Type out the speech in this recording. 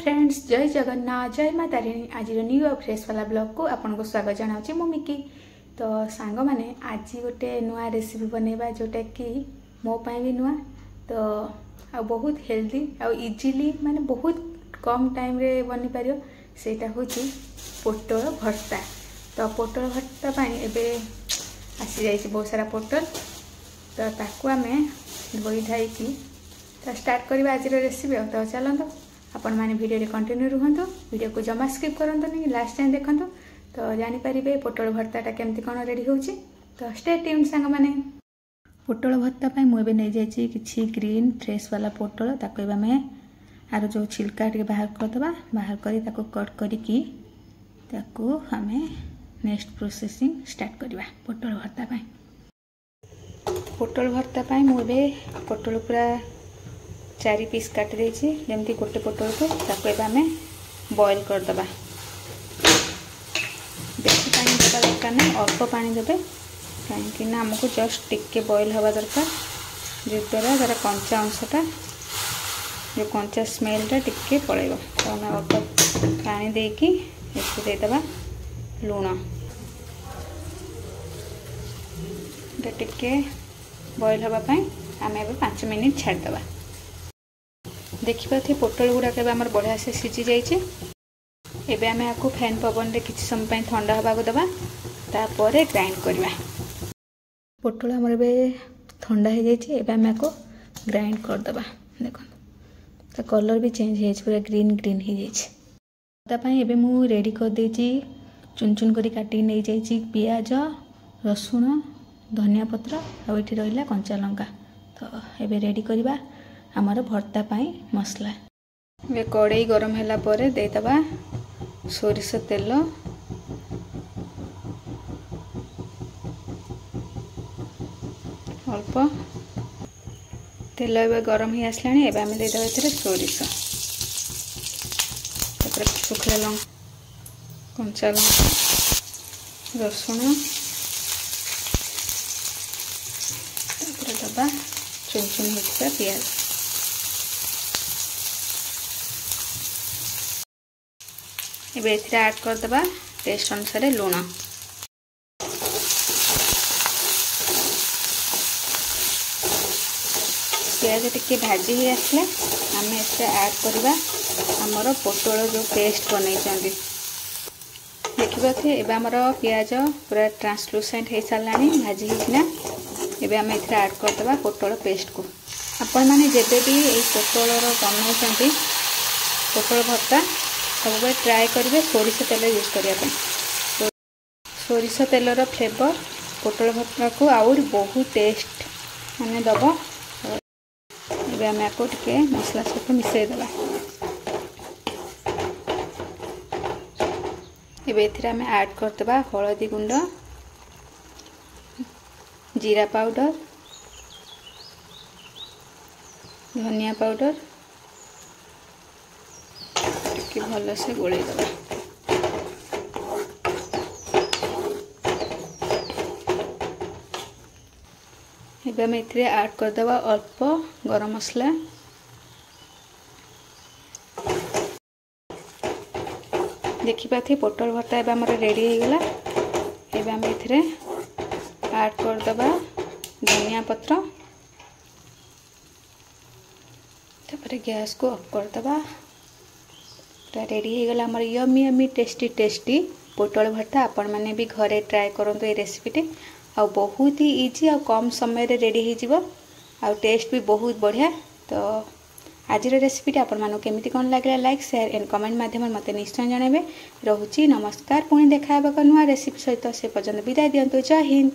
Friends, जय जगन्नाथ, जय माँ तारिणी। आज न्यू और फ्रेश वाला ब्लॉग को आपको स्वागत जनाऊँ। मु मिकी। तो सांग मैंने आज गोटे नुआ रेसिपी बनैबा जोटा कि मो पाई भी नुआ। तो आ बहुत हेल्दी आ इजीली माने बहुत कम टाइम रे बनी पारियो। सेटा होची पोटल भर्ता। तो पोटल भर्ता पाई एबे आसी जाइए बहुत सारा पोटल। तो ताकू आमे धोई धाई की तो स्टार्ट करवा आज रेसिपी। तो चलते आपण मैंने वीडियो कंटिन्यू रुहतु। वीडियो को जमा स्किप करंतु नहीं, लास्ट टाइम देखंतु तो जानि परिबे पोटल भर्ताटा केमती कोन रेडी होउची। तो स्टे ट्यून सांग माने। पोटल भर्ता पय मु एबे नै जायछि किछि ग्रीन फ्रेश वाला पोटल। ताको एबे मैं आरो जो छिलका के बाहर कर दबा। बाहर करी ताको कट करी की ताको हमें नेक्स्ट प्रोसेसिंग स्टार्ट करबा। पोटल भर्ता पय पोटल भर्ता पय मु एबे पोटल पूरा 4 पीस काट देछि। जेमती गोटे पोटल को ताको एबे हमें बॉईल कर दबा। बेसी पानी देबा दरकार नहीं, अल्प पानी देबे कहीं ना हमको जस्ट टिके बॉईल हवा दरकार। जो द्वारा तार कंचा अंशटा जो कंचा स्मेलटा टिके पड़ेगा। तो हमें अल्प पानी देकी इसको दे दबा लूण। टिके बॉईल हवा पाई हमें एबे 5 मिनिट छाड़ दबा। देखिपा पोटल गुड़ाक आम बढ़िया से सीझी जाइए। एबे आमे आको फैन पवन रे किछि समय पई ठंडा हवा को दबा। तापर ग्राइंड करबा। पोटल हमर एबे ठंडा हो जाइए। एबे आमे आको ग्राइंड कर दबा। देखो तो कलर भी चेंज हो जाइए, पूरा ग्रीन ग्रीन हो जाइए। तापई एबे मु रेडी कर देछि। चुन चुन करी काटी नै जाइछि पियाज, रसुण, धनिया पत्र आ एठी रहिला कंचा लंका। तो एबे रेडी करबा हमार भर्ता पाई मसला। वे कड़ाई गरम हैला परे दे दबा सोरिष तेल। अल्प तेल एबे गरम ही आसलानी। एबे आमे दे दबा एथरे सोरिष, तापर सुखला लंका, कंचा लंका, रसुण, तापर दबा चुन चुन होता पियाज। एबे एथरे ऐड कर दबा टेस्ट अनुसार लूण। पियाज टिके भाजी ही आसले आम एथरे ऐड करबा हमर पोटल जो पेस्ट बनैछंती। देखिबा थे एबे हमर पियाज पूरा ट्रांसलूसेंट हे सालानी भाजी हिना। एबे आम एथरे ऐड कर दबा पोटल पेस्ट को। आपण माने जेबे भी ए पोटल रो बनैछंती पोटल भर्ता सब ट्राए करेंगे सोरिष तेल यूज करने। सोरिष तेलर फ्लेवर पोटल भर्ता को आउर बहुत टेस्ट माने दब। एबे आमे आको टिके मसला सहित मिसई दबा। एबे एथिरे आमे ऐड कर दबा हळदी गुंड, जीरा पाउडर, धनिया पाउडर कि भल से गोले दबा। एबे हम इथरे ऐड कर दबा अल्प गरम मसला। देखिपा थे पोटल भर्ता एबे हमर रेडी हो गला। एबे हम इथरे ऐड कर दबा धनिया पत्र। तापर गैस को ऑफ कर दबा। रेडी हो गला हमर यम्मी यम्मी टेस्टी टेस्टी पोटल भर्ता। आपण माने भी घरे ट्राए करंतु ए रेसिपीटी। आ बहुत ही इजी आ कम समय रे रेडी हो जिवो। आ टेस्ट भी बहुत बढ़िया। तो आज रेसिपीटी आपण मानो केमिति कोन लागला लाइक शेयर एंड कमेंट माध्यम मते निश्चय जणाबे। रहूची नमस्कार। पुणी देखा हेबा नुआ रेसिपी सहित। से पर्यंत विदाय दियंतु। जय हिंद।